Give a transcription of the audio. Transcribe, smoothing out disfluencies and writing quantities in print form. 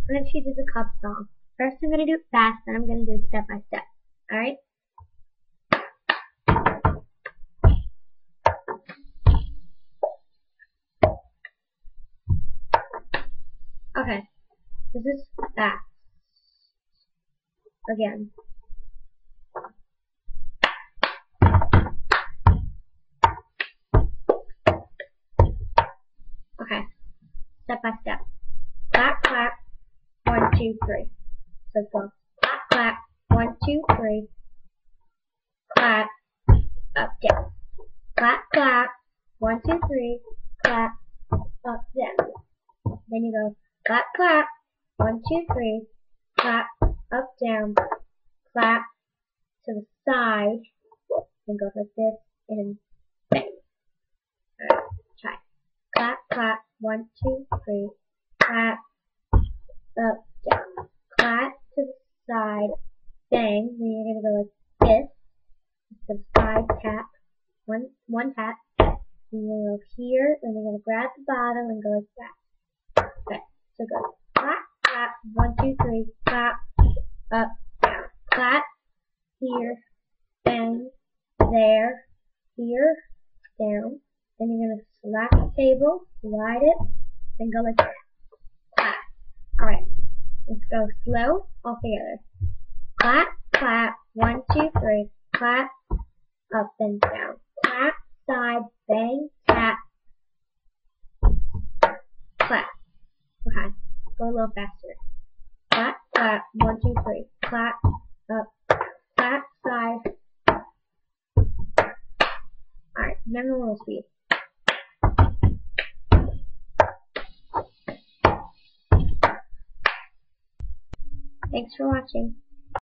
I'm going to teach you the Cub song. First I'm going to do it fast, then I'm going to do it step by step. Alright? Okay. This is fast. Again. Okay. Step by step. Clap, clap. 1, 2, 3. So let's go. Clap, clap. 1, 2, 3. Clap. Up, down. Clap, clap. 1, 2, 3. Clap. Up, down. Then you go. Clap, clap. 1, 2, 3. Clap. Up, down. Clap. To the side. Then go like this. And bang. Alright. Try. Clap, clap. 1, 2, 3. Clap. Up, down. Clap to the side. Bang. Then you're gonna go like this. The side tap. One tap. Then you're gonna go here. Then you're gonna grab the bottom and go like that. Okay. So go. Clap, clap. 1, 2, 3. Clap. Up, down. Clap. Here. Bang. There. Here. Down. Then you're gonna slap the table. Slide it. Then go like that. Clap. Alright. Let's go slow all together. Clap, clap. 1, 2, 3. Clap. Up and down. Clap. Side. Bang. Tap. Clap. Okay. Go a little faster. Clap, clap. 1, 2, 3. Clap. Up. Clap. Side. Alright. Now a little speed. Thanks for watching.